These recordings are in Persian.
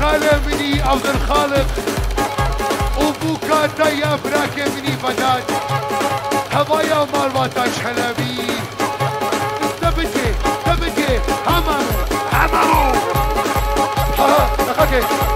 خاله منی عبدالخالق و بوکا دایا براک منی بداد هوایا مالواتا شلبی دبجه همامو ها نخاکه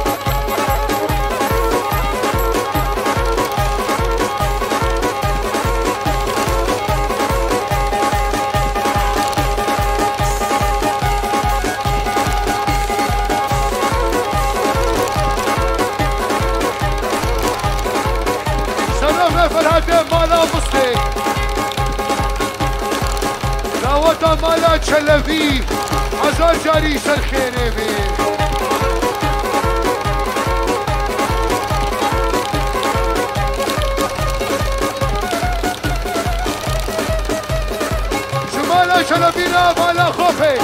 فرهده مالا مسته دعوتا مالا چلوی هزار جاری سرخیره بی شمالا چلوی نا مالا خوفه